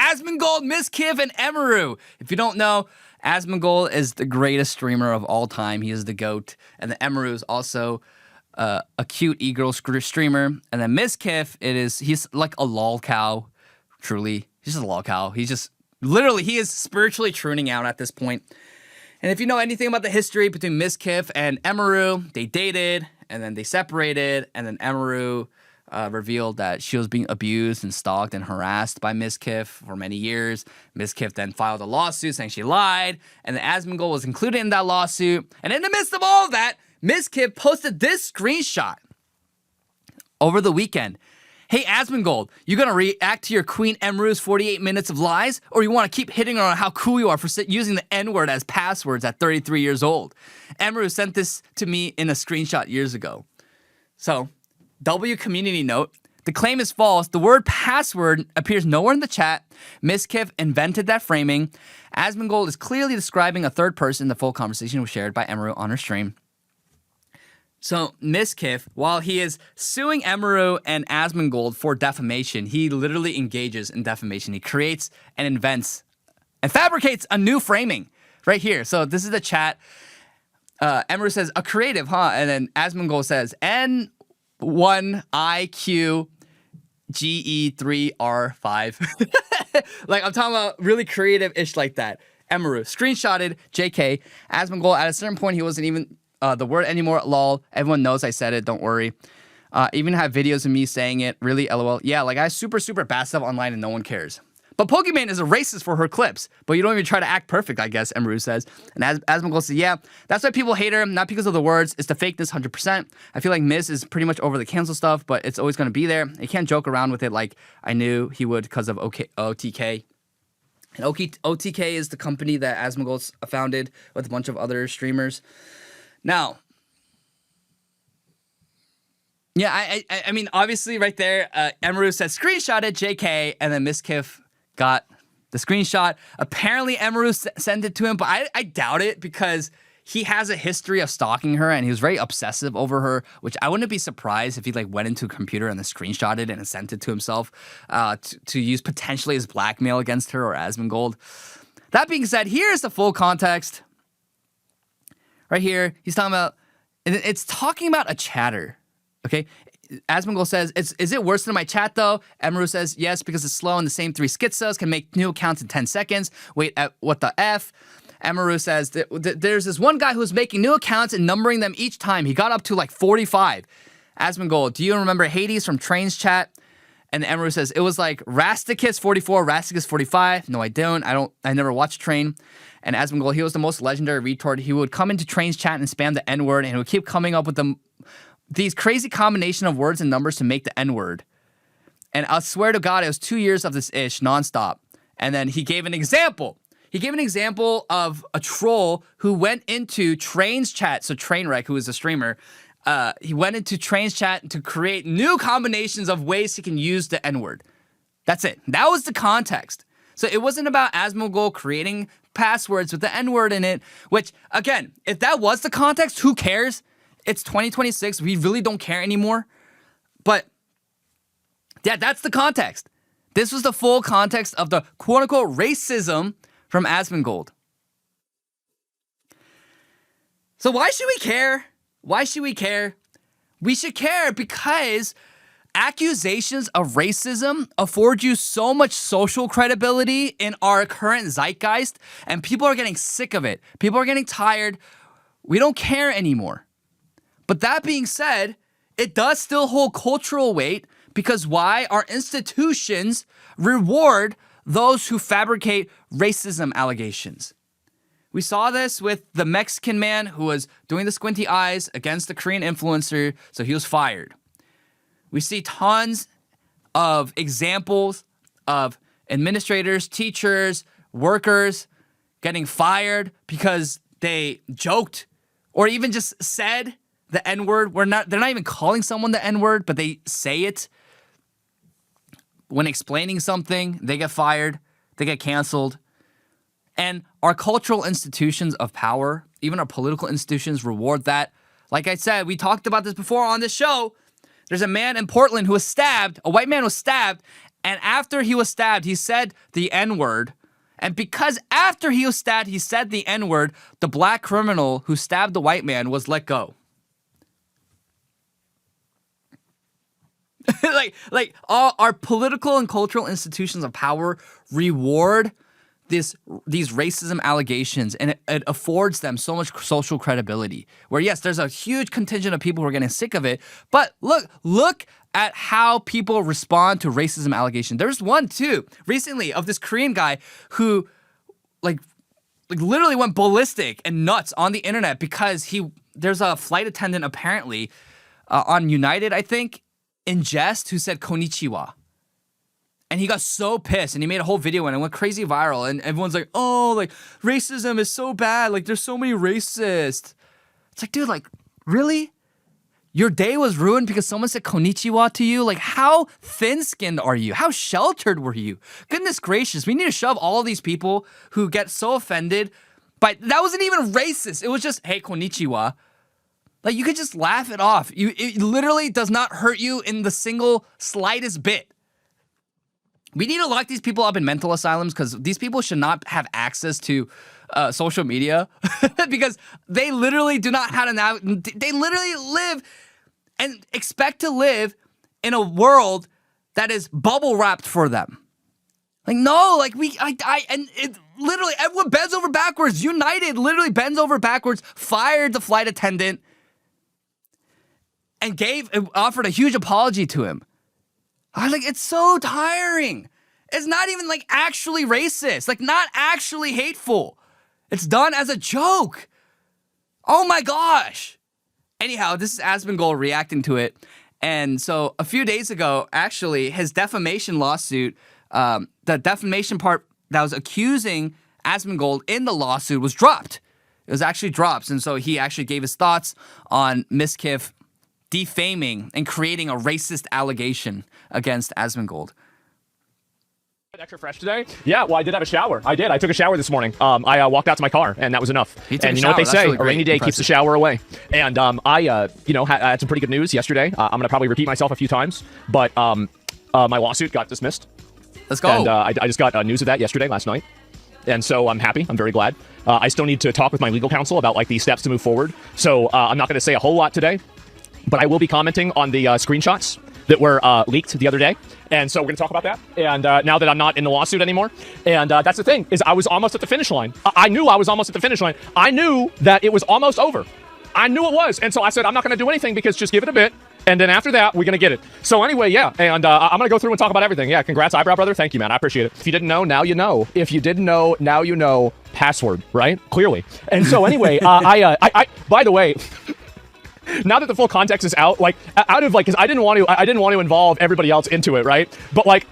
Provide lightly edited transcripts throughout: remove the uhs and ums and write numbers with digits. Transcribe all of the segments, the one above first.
Asmongold, Mizkif, and Emiru. If you don't know, Asmongold is the greatest streamer of all time. He is the GOAT. And then Emiru is also a cute e-girl streamer. And then Mizkif, he's like a lol cow. Truly. He's just a lol cow. He is spiritually tuning out at this point. And if you know anything about the history between Mizkif and Emiru, they dated, and then they separated, and then Emiru revealed that she was being abused and stalked and harassed by Mizkif for many years. Mizkif then filed a lawsuit saying she lied, and then Asmongold was included in that lawsuit. And in the midst of all of that, Mizkif posted this screenshot over the weekend. Hey, Asmongold, you gonna react to your queen Emiru's 48 minutes of lies? Or you wanna keep hitting her on how cool you are for using the N-word as passwords at 33 years old? Emiru sent this to me in a screenshot years ago. So, W community note, the claim is false. The word password appears nowhere in the chat. Mizkif invented that framing. Asmongold is clearly describing a third person. The full conversation was shared by Emiru on her stream. So, Mizkif, while he is suing Emiru and Asmongold for defamation, he literally engages in defamation. He creates and invents and fabricates a new framing right here. So, this is the chat. Emiru says, a creative, huh? And then Asmongold says, N1IQGE3R5. Like, I'm talking about really creative-ish like that. Emiru, screenshotted, JK. Asmongold, at a certain point, he wasn't even the word anymore, lol. Everyone knows I said it, don't worry. Even have videos of me saying it, really, lol. Yeah, like I super bad stuff online and no one cares. But Pokimane is a racist for her clips, but you don't even try to act perfect, I guess, Emiru says. And Asmongold says, yeah, that's why people hate her, not because of the words, it's the fakeness 100%. I feel like Miz is pretty much over the cancel stuff, but it's always going to be there. You can't joke around with it like I knew he would because of OTK. And OTK is the company that Asmongold founded with a bunch of other streamers. Now, yeah, I mean, obviously right there, Emiru said screenshotted JK, and then Mizkif got the screenshot. Apparently, Emiru sent it to him, but I doubt it because he has a history of stalking her, and he was very obsessive over her, which I wouldn't be surprised if he like went into a computer and then screenshotted it and sent it to himself to use potentially as blackmail against her or Asmongold. That being said, here's the full context. Right here, he's talking about, it's talking about a chatter, okay? Asmongold says, is it worse than my chat though? Emiru says, yes, because it's slow and the same 3 schizos can make new accounts in 10 seconds. Wait, what the F? Emiru says, there's this one guy who's making new accounts and numbering them each time. He got up to like 45. Asmongold, do you remember Hades from Train's chat? And Emiru says, it was like Rasticus 44, Rasticus 45. No, I don't. I never watched Train. And Asmongold, he was the most legendary retard. He would come into Train's chat and spam the N-word, and he would keep coming up with these crazy combination of words and numbers to make the N-word. And I swear to God, it was 2 years of this ish nonstop. And then he gave an example. He gave an example of a troll who went into Train's chat. So Trainwreck, who is a streamer, he went into Train's chat to create new combinations of ways he can use the N-word. That's it. That was the context. So it wasn't about Asmongold creating passwords with the N-word in it, which, again, if that was the context, who cares? It's 2026. We really don't care anymore. But, yeah, that's the context. This was the full context of the quote-unquote racism from Asmongold. So why should we care? Why should we care? We should care because accusations of racism afford you so much social credibility in our current zeitgeist, and people are getting sick of it. People are getting tired. We don't care anymore. But that being said, it does still hold cultural weight because why? Our institutions reward those who fabricate racism allegations. We saw this with the Mexican man who was doing the squinty eyes against the Korean influencer, so he was fired. We see tons of examples of administrators, teachers, workers getting fired because they joked or even just said the N-word. They're not even calling someone the N-word, but they say it. When explaining something, they get fired, they get canceled. And our cultural institutions of power, even our political institutions, reward that. Like I said, we talked about this before on this show. There's a man in Portland who was stabbed, a white man was stabbed, And after he was stabbed, he said the N-word. And because after he was stabbed, he said the N-word, the black criminal who stabbed the white man was let go. like all our political and cultural institutions of power reward these racism allegations, and it affords them so much social credibility. Where yes, there's a huge contingent of people who are getting sick of it, but look at how people respond to racism allegations. There's one too recently of this Korean guy who like literally went ballistic and nuts on the internet because there's a flight attendant apparently on United, I think, in jest, who said konnichiwa. And he got so pissed, and he made a whole video and it went crazy viral. And everyone's like, oh, like, racism is so bad. Like, there's so many racists. It's like, dude, like, really? Your day was ruined because someone said konnichiwa to you? Like, how thin-skinned are you? How sheltered were you? Goodness gracious, we need to shove all these people who get so offended. But that wasn't even racist. It was just, hey, konnichiwa. Like, you could just laugh it off. It literally does not hurt you in the single slightest bit. We need to lock these people up in mental asylums because these people should not have access to social media because they literally do not have they literally live and expect to live in a world that is bubble wrapped for them. Like, no, like and it literally, everyone bends over backwards. United literally bends over backwards, fired the flight attendant, and offered a huge apology to him. Like, it's so tiring. It's not even like actually racist, like not actually hateful. It's done as a joke. Oh my gosh. Anyhow, this is Asmongold reacting to it. And so a few days ago, actually, his defamation lawsuit, the defamation part that was accusing Asmongold in the lawsuit was dropped. It was actually dropped. And so he actually gave his thoughts on Mizkif defaming and creating a racist allegation against Asmongold. Extra fresh today? Yeah, well, I did have a shower. I did. I took a shower this morning. I walked out to my car, and that was enough. And you know what they say? Really a rainy day keeps the shower away. And I had some pretty good news yesterday. I'm going to probably repeat myself a few times, but my lawsuit got dismissed. Let's go. And I just got news of that last night. And so I'm happy. I'm very glad. I still need to talk with my legal counsel about like the steps to move forward. So I'm not going to say a whole lot today. But I will be commenting on the screenshots that were leaked the other day. And so we're going to talk about that. And now that I'm not in the lawsuit anymore. And that's the thing, is I was almost at the finish line. I knew I was almost at the finish line. I knew that it was almost over. I knew it was. And so I said, I'm not going to do anything because just give it a bit. And then after that, we're going to get it. So anyway, yeah. And I'm going to go through and talk about everything. Yeah, congrats, Eyebrow Brother. Thank you, man. I appreciate it. If you didn't know, now you know. If you didn't know, now you know. Password, right? Clearly. And so anyway, by the way... Now that the full context is out, like, because I didn't want to involve everybody else into it, right? But like,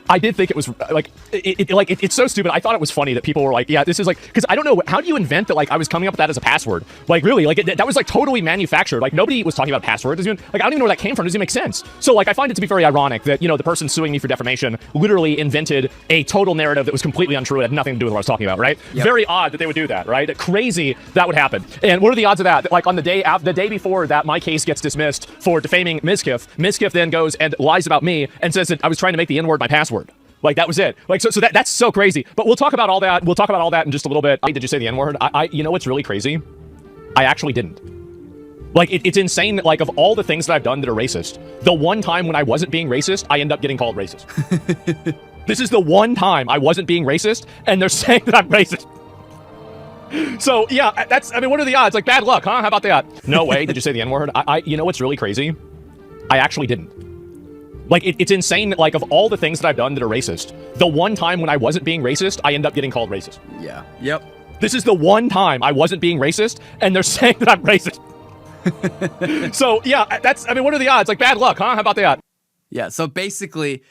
I did think it was like, it's so stupid. I thought it was funny that people were like, yeah, this is like, because I don't know, how do you invent that, like, I was coming up with that as a password? Like, really, like, that was like totally manufactured. Like, nobody was talking about a password. Like, I don't even know where that came from. It doesn't even make sense. So, like, I find it to be very ironic that, you know, the person suing me for defamation literally invented a total narrative that was completely untrue. It had nothing to do with what I was talking about, right? Yep. Very odd that they would do that, right? Crazy that would happen. And what are the odds of that? Like, on the day before that my case gets dismissed for defaming Mizkif then goes and lies about me and says that I was trying to make the N-word my password. Like, that was it. Like, so that's so crazy. But we'll talk about all that. We'll talk about all that in just a little bit. Did you say the N-word? You know what's really crazy? I actually didn't. Like, it's insane that, like, of all the things that I've done that are racist, the one time when I wasn't being racist, I end up getting called racist. This is the one time I wasn't being racist, and they're saying that I'm racist. So, yeah, I mean, what are the odds? Like, bad luck, huh? How about that? No way. Did you say the N-word? You know what's really crazy? I actually didn't. Like, it's insane that, like, of all the things that I've done that are racist, the one time when I wasn't being racist, I end up getting called racist. Yeah. Yep. This is the one time I wasn't being racist, and they're saying that I'm racist. So, yeah, I mean, what are the odds? Like, bad luck, huh? How about that? Yeah, so basically,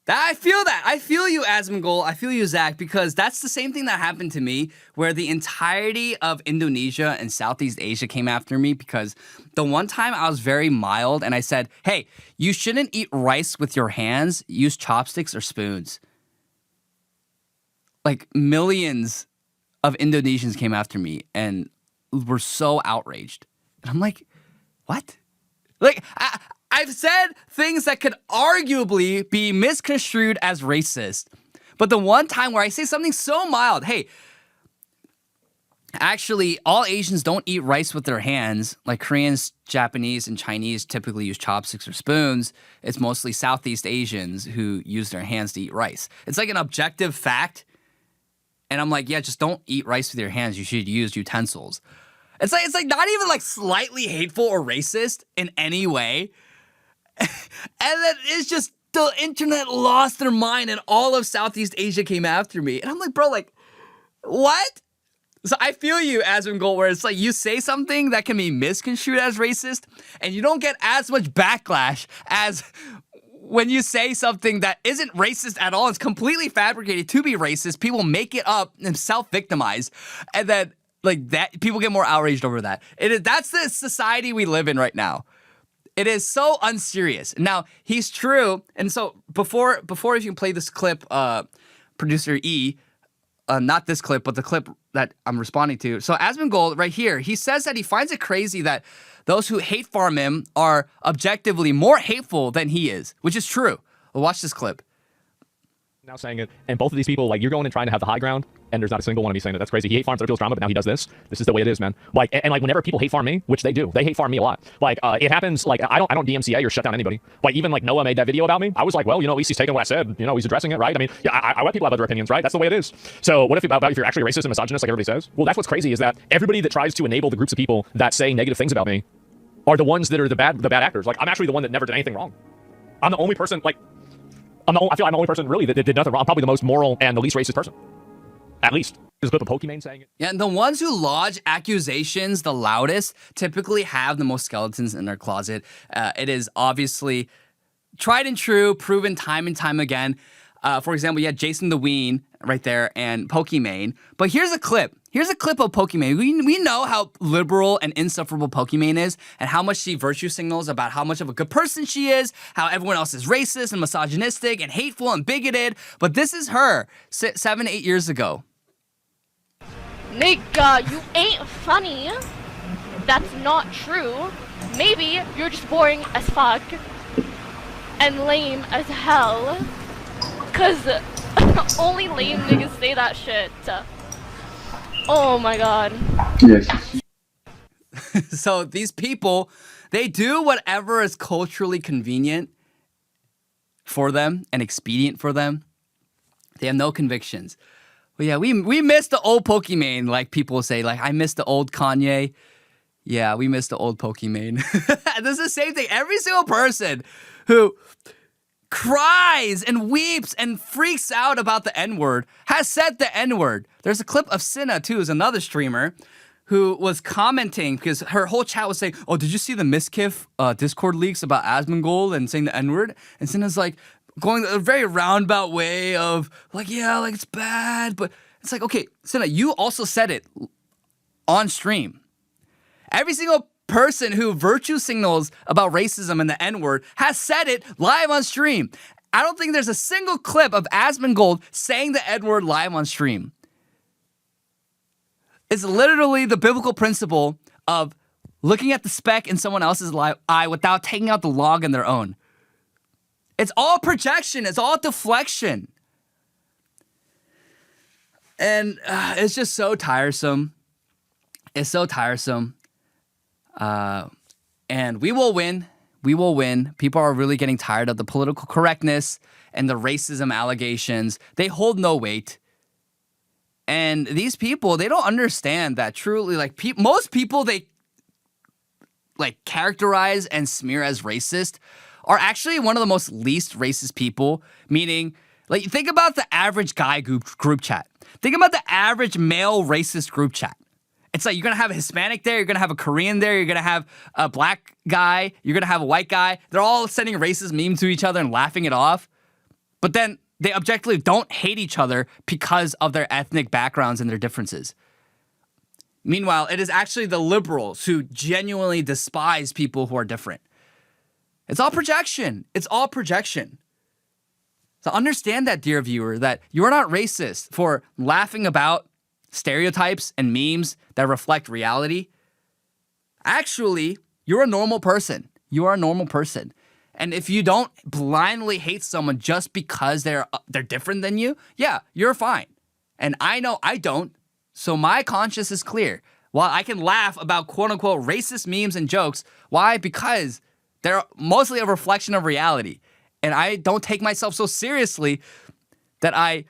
I feel that. I feel you, Asmongold. I feel you, Zach, because that's the same thing that happened to me, where the entirety of Indonesia and Southeast Asia came after me because the one time I was very mild and I said, hey, you shouldn't eat rice with your hands. Use chopsticks or spoons. Like, millions of Indonesians came after me and were so outraged. And I'm like, what? Like, I I've said things that could arguably be misconstrued as racist. But the one time where I say something so mild, hey, actually, all Asians don't eat rice with their hands. Like Koreans, Japanese, and Chinese typically use chopsticks or spoons. It's mostly Southeast Asians who use their hands to eat rice. It's like an objective fact. And I'm like, yeah, just don't eat rice with your hands. You should use utensils. It's like not even like slightly hateful or racist in any way. And then it's just the internet lost their mind and all of Southeast Asia came after me. And I'm like, bro, like, what? So I feel you, Asmongold, where it's like you say something that can be misconstrued as racist and you don't get as much backlash as when you say something that isn't racist at all. It's completely fabricated to be racist. People make it up and self-victimize. And then like that, people get more outraged over that. That's the society we live in right now. It is so unserious. Now, he's true. And so before if you can play this clip, producer E, not this clip, but the clip that I'm responding to. So Asmongold right here, he says that he finds it crazy that those who hate farm him are objectively more hateful than he is, which is true. Well, watch this clip. Now saying it, and both of these people, like, you're going and trying to have the high ground, and there's not a single one of you saying that. That's crazy. He hate farms other people's drama, but now he does this. This is the way it is, man. Like, and like, whenever people hate farm me, which they do, they hate farm me a lot. Like, it happens. Like, I don't DMCA or shut down anybody. Like, even like Noah made that video about me. I was like, well, you know, at least he's taking what I said. You know, he's addressing it, right? I mean, yeah, I let people have other opinions, right? That's the way it is. So, what if about if you're actually racist and misogynist, like everybody says? Well, that's what's crazy is that everybody that tries to enable the groups of people that say negative things about me are the ones that are the bad actors. Like, I'm actually the one that never did anything wrong. I'm the only person, like, I feel like I'm the only person really that did nothing wrong. I'm probably the most moral and the least racist person. At least. There's a clip of Pokimane saying it. Yeah, and the ones who lodge accusations the loudest typically have the most skeletons in their closet. It is obviously tried and true, proven time and time again. For example, you had Jason the Ween right there and Pokimane. But here's a clip. Here's a clip of Pokimane. We know how liberal and insufferable Pokimane is and how much she virtue signals about how much of a good person she is, how everyone else is racist and misogynistic and hateful and bigoted. But this is her 7-8 years ago. Nigga, you ain't funny. That's not true. Maybe you're just boring as fuck and lame as hell. Cause only lame niggas say that shit. Oh my god. Yes. So these people, they do whatever is culturally convenient for them and expedient for them. They have no convictions. But yeah, we miss the old Pokimane, like people say. Like, I miss the old Kanye. Yeah, we miss the old Pokimane. This is the same thing. Every single person who cries and weeps and freaks out about the N-word has said the N-word. There's a clip of Cinna, too, who's another streamer, who was commenting because her whole chat was saying, oh, did you see the Mizkif Discord leaks about Asmongold and saying the N-word? And Cinna's like going a very roundabout way of like, yeah, like it's bad. But it's like, okay, Cinna, you also said it on stream. Every single person who virtue signals about racism and the N-word has said it live on stream. I don't think there's a single clip of Asmongold saying the N-word live on stream. It's literally the biblical principle of looking at the speck in someone else's eye without taking out the log in their own. It's all projection. It's all deflection. And it's just so tiresome. It's so tiresome. And we will win. We will win. People are really getting tired of the political correctness and the racism allegations. They hold no weight. And these people, they don't understand that truly, like, most people they, like, characterize and smear as racist are actually one of the most least racist people, meaning, like, think about the average guy group chat. Think about the average male racist group chat. It's like you're going to have a Hispanic there, you're going to have a Korean there, you're going to have a black guy, you're going to have a white guy. They're all sending racist memes to each other and laughing it off. But then they objectively don't hate each other because of their ethnic backgrounds and their differences. Meanwhile, it is actually the liberals who genuinely despise people who are different. It's all projection. It's all projection. So understand that, dear viewer, that you're not racist for laughing about stereotypes and memes that reflect reality. Actually, you're a normal person. You are a normal person. And if you don't blindly hate someone just because they're different than you, yeah, you're fine. And I know I don't, so my conscience is clear. While I can laugh about quote-unquote racist memes and jokes, why? Because they're mostly a reflection of reality. And I don't take myself so seriously that I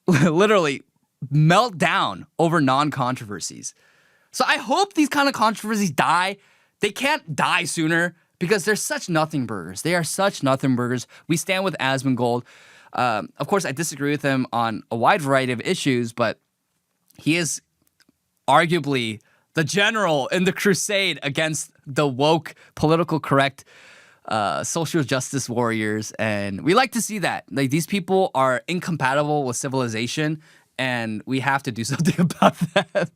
literally melt down over non-controversies. So I hope these kind of controversies die. They can't die sooner because they're such nothing burgers. They are such nothing burgers. We stand with Asmongold. Of course, I disagree with him on a wide variety of issues, but he is arguably the general in the crusade against the woke, political correct, social justice warriors. And we like to see that. Like, these people are incompatible with civilization, and we have to do something about that.